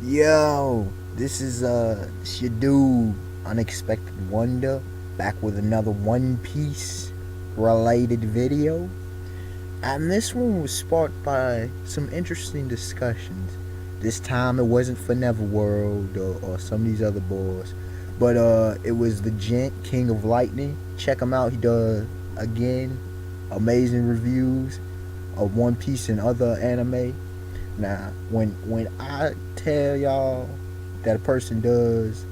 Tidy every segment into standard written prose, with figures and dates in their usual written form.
Yo, this is it's your dude, Unexpected Wonder, back with another One Piece related video. And this one was sparked by some interesting discussions. This time it wasn't for Neverworld or some of these other boys, but it was the Gent King of Lightning. Check him out. He does again amazing reviews of One Piece and other anime. Now, when I tell y'all that a person does,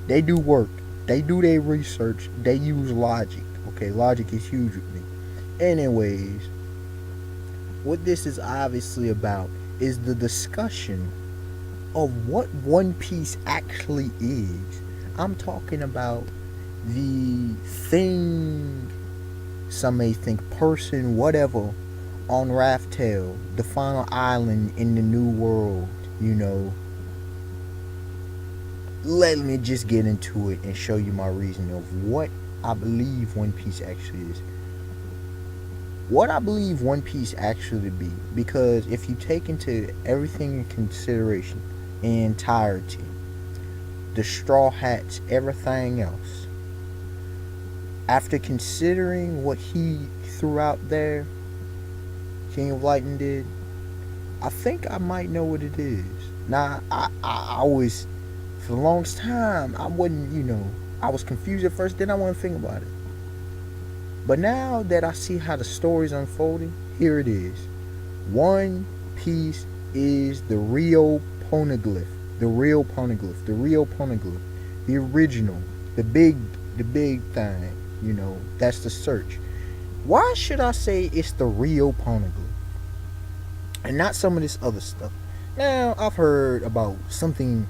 they do work, they do their research, they use logic. Okay, logic is huge with me. Anyways, what this is obviously about is the discussion of what One Piece actually is. I'm talking about the thing, some may think person, whatever, on Raftel, the final island in the new world, you know. Let me just get into it and show you my reason of what I believe One Piece actually is. What I believe One Piece actually to be, because if you take into everything in consideration, in entirety, the Straw Hats, everything else, after considering what he threw out there, King of Lightning did, I think I might know what it is. Now, I always, for the longest time, I wasn't, I was confused at first, then I wasn't thinking about it. But now that I see how the story's unfolding, here it is. One Piece is the real poneglyph. The real poneglyph. The real poneglyph. The original. The big thing. That's the search. Why should I say it's the real poneglyph and not some of this other stuff? Now, I've heard about something.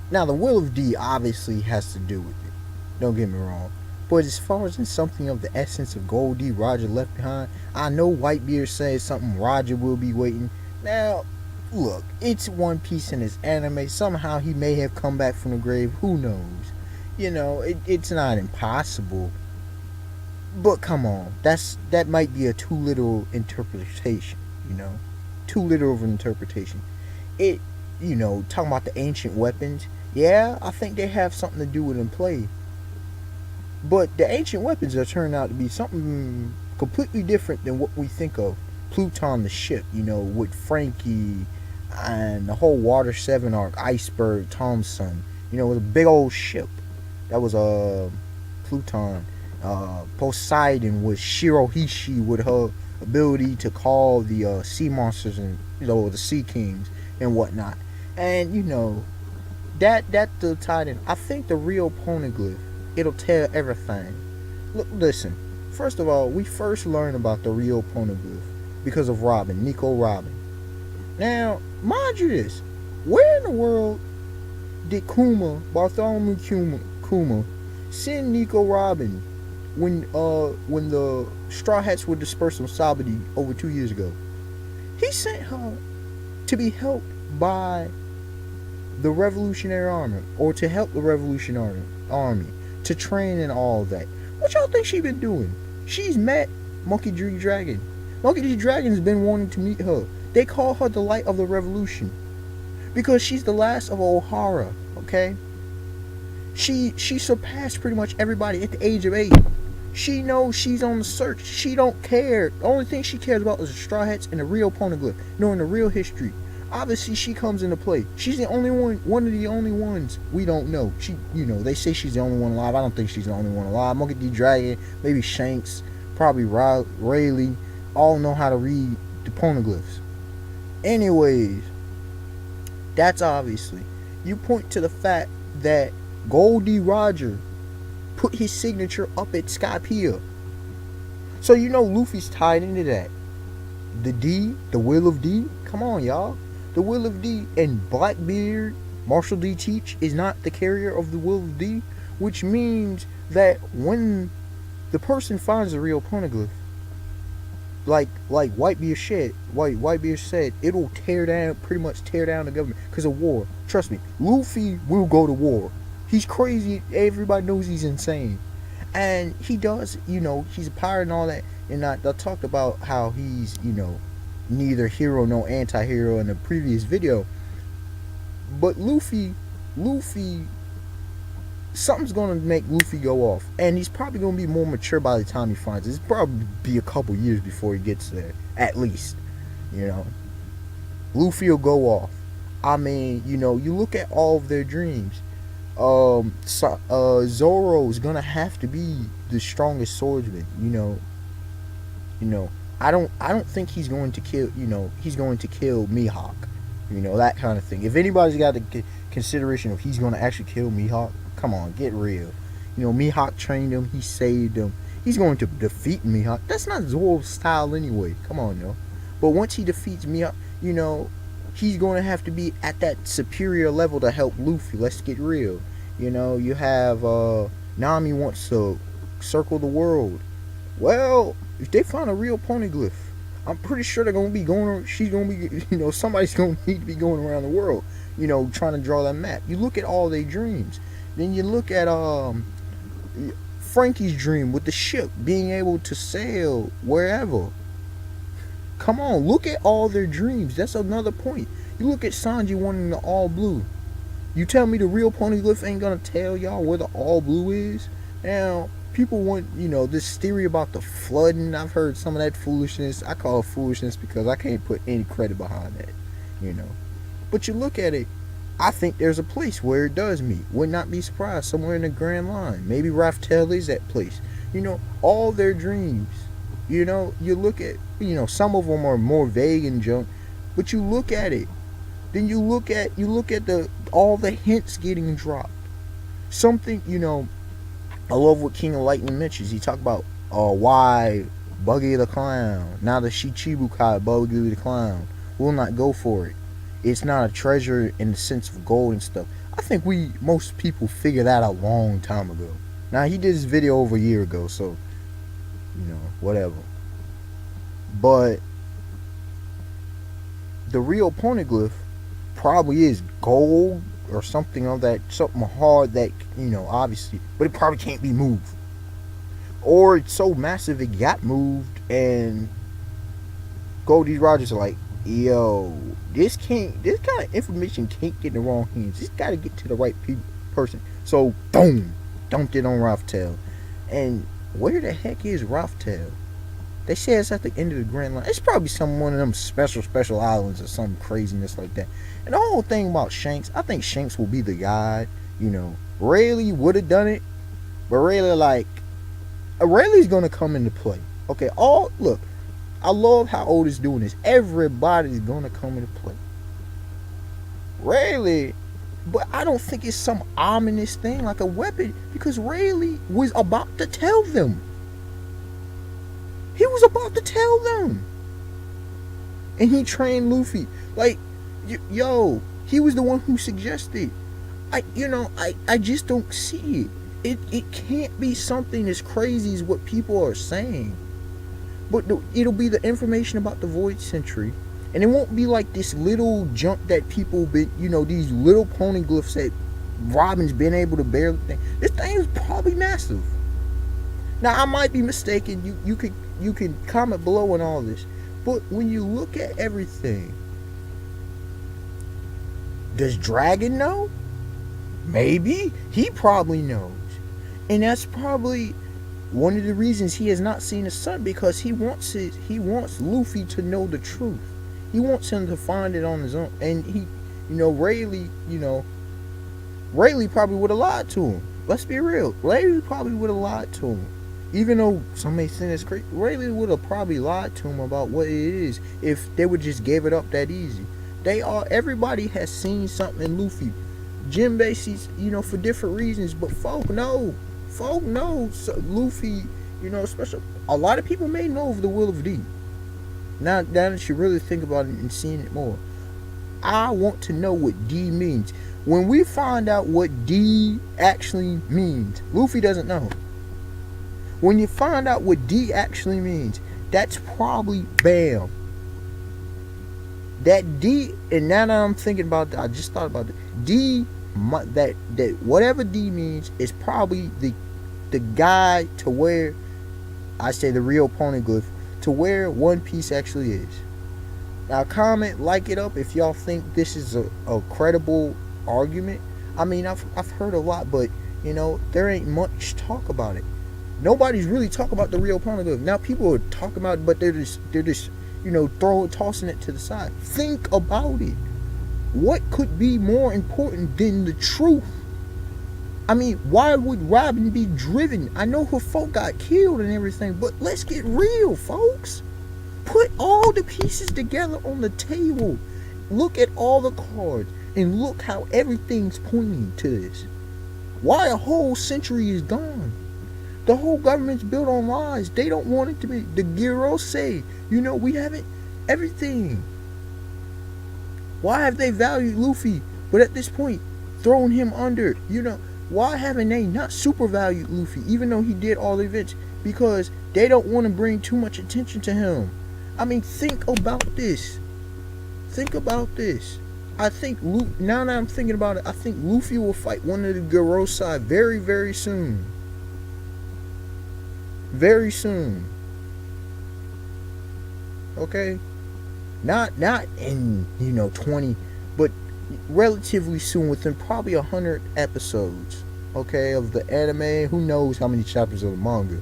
Now, the Will of D obviously has to do with it. Don't get me wrong. But as far as in something of the essence of Gol D. Roger left behind, I know Whitebeard says something Roger will be waiting. Now, look, it's One Piece in his anime. Somehow he may have come back from the grave. Who knows? It's not impossible. But come on, that might be a too literal interpretation, too literal of an interpretation. Talking about the ancient weapons, yeah, I think they have something to do with in play. But the ancient weapons are turning out to be something completely different than what we think of. Pluton, the ship, with Frankie and the whole Water 7 arc, Iceberg, Thompson, it was a big old ship. That was Pluton. Poseidon was Shirohishi with her ability to call the sea monsters and the sea kings and whatnot. And that the titan. I think the real poneglyph, it'll tell everything. Look, listen. First of all, we first learned about the real poneglyph because of Robin, Nico Robin. Now, mind you this, where in the world did Bartholomew Kuma, send Nico Robin when the Straw Hats were dispersed on Sabadi over 2 years ago? He sent her to be helped by the Revolutionary Army, or to help the Revolutionary Army, to train and all that. What y'all think she been doing? She's met Monkey D. Dragon. Monkey D. Dragon's been wanting to meet her. They call her the Light of the Revolution because she's the last of O'Hara. Okay, she surpassed pretty much everybody at the age of 8. She knows she's on the search. She don't care. The only thing she cares about is the Straw Hats and the real poneglyph, knowing the real history. Obviously, she comes into play. She's the only one of the only ones we don't know. They say she's the only one alive. I don't think she's the only one alive. Monkey D. Dragon, maybe Shanks, probably Rayleigh, all know how to read the poneglyphs. Anyways, that's obviously. You point to the fact that Gol D. Roger put his signature up at Skypiea. So Luffy's tied into that. The D, the Will of D, come on y'all. The Will of D, and Blackbeard, Marshall D. Teach, is not the carrier of the Will of D, which means that when the person finds the real poneglyph, like Whitebeard said, it'll pretty much tear down the government because of war. Trust me, Luffy will go to war. He's crazy. Everybody knows he's insane. And he does, he's a pirate and all that. And I talked about how he's, neither hero nor anti-hero in the previous video. But Luffy, something's gonna make Luffy go off, and he's probably gonna be more mature by the time he finds it. It's probably be a couple years before he gets there, at least. You know, Luffy will go off. I mean, you know, you look at all of their dreams. Zoro is gonna have to be the strongest swordsman. You know. I don't think he's going to kill. You know, he's going to kill Mihawk. You know, that kind of thing. If anybody's got the consideration of he's going to actually kill Mihawk, come on, get real. You know, Mihawk trained him. He saved him. He's going to defeat Mihawk. That's not Zoro's style anyway. Come on, yo. But once he defeats Mihawk, you know, he's going to have to be at that superior level to help Luffy. Let's get real. You know, you have Nami wants to circle the world. Well, if they find a real poneglyph, I'm pretty sure they're gonna be going. She's gonna be, you know, somebody's gonna need to be going around the world, you know, trying to draw that map. You look at all their dreams. Then you look at Frankie's dream with the ship being able to sail wherever. Come on, look at all their dreams. That's another point. You look at Sanji wanting the all blue. You tell me the real poneglyph ain't gonna tell y'all where the all blue is? Now, people want, you know, this theory about the flooding. I've heard some of that foolishness. I call it foolishness because I can't put any credit behind that, you know. But you look at it, I think there's a place where it does meet. Would not be surprised. Somewhere in the Grand Line. Maybe Raftel is that place. You know, all their dreams. You know, you look at, you know, some of them are more vague and junk. But you look at it. Then you look at all the hints getting dropped. Something, you know, I love what King of Lightning mentions. He talked about why Buggy the Clown, now the Shichibukai Buggy the Clown, will not go for it. It's not a treasure in the sense of gold and stuff. I think most people figured that out a long time ago. Now, he did his video over a year ago, so, you know, whatever. But the real poneglyph probably is gold or something of that, something hard that, you know, obviously, but it probably can't be moved. Or it's so massive it got moved, and Goldie Rogers are like, yo, this kind of information can't get in the wrong hands. It's got to get to the right person. So, boom, dumped it on Raftel. And where the heck is Raftel? They say it's at the end of the Grand Line. It's probably one of them special islands or some craziness like that. And the whole thing about Shanks, I think Shanks will be the guy. You know, Rayleigh would have done it, but Rayleigh's gonna come into play. Okay, look, I love how Oda's doing this. Everybody's gonna come into play. Rayleigh, but I don't think it's some ominous thing like a weapon, because Rayleigh was about to tell them. He was about to tell them. And he trained Luffy. Like, yo, he was the one who suggested. I just don't see it. It can't be something as crazy as what people are saying. But it'll be the information about the Void Century. And it won't be like this little junk that people been, you know, these little poneglyphs that Robin's been able to barely think. This thing is probably massive. Now, I might be mistaken. You can comment below on all this. But when you look at everything, does Dragon know? Maybe. He probably knows. And that's probably one of the reasons he has not seen his son, because he wants Luffy to know the truth. He wants him to find it on his own. And Rayleigh probably would have lied to him. Let's be real. Rayleigh probably would have lied to him. Even though some may think it's crazy, Rayleigh would have probably lied to him about what it is if they would just gave it up that easy. Everybody has seen something in Luffy. Jinbei sees, for different reasons, but folk know. So Luffy, especially a lot of people may know of the Will of D. Now that you really think about it and seeing it more, I want to know what D means. When we find out what D actually means, Luffy doesn't know. When you find out what D actually means, that's probably bam. That D, and now that I'm thinking about that, I just thought about it. D, that whatever D means is probably the guide to where, I say the real poneglyph, to where One Piece actually is. Now comment, like it up if y'all think this is a credible argument. I mean, I've heard a lot, but there ain't much talk about it. Nobody's really talking about the Rio Poneglyph. Now people are talking about it, but they're just tossing it to the side. Think about it. What could be more important than the truth? I mean, why would Robin be driven? I know her folk got killed and everything, but let's get real, folks. Put all the pieces together on the table. Look at all the cards and look how everything's pointing to this. Why a whole century is gone? The whole government's built on lies. They don't want it to be. The Gyros say, we haven't everything. Why have they valued Luffy, but at this point, thrown him under? Why haven't they not super valued Luffy, even though he did all the events? Because they don't want to bring too much attention to him. I mean, think about this. Think about this. I think now that I'm thinking about it, I think Luffy will fight one of the Garosai very, very soon. Very soon. Okay? Not in 20, but relatively soon, within probably 100 episodes, okay, of the anime. Who knows how many chapters of the manga?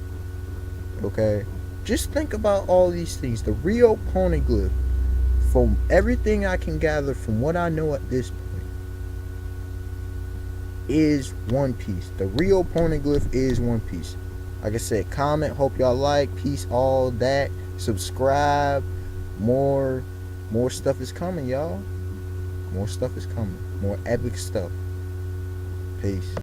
Okay, just think about all these things. The Rio Poneglyph, from everything I can gather from what I know at this point, is One Piece. The Rio Poneglyph is One Piece. Like I said, comment, hope y'all like, peace, all that. Subscribe. More stuff is coming, y'all. More stuff is coming. More epic stuff. Peace.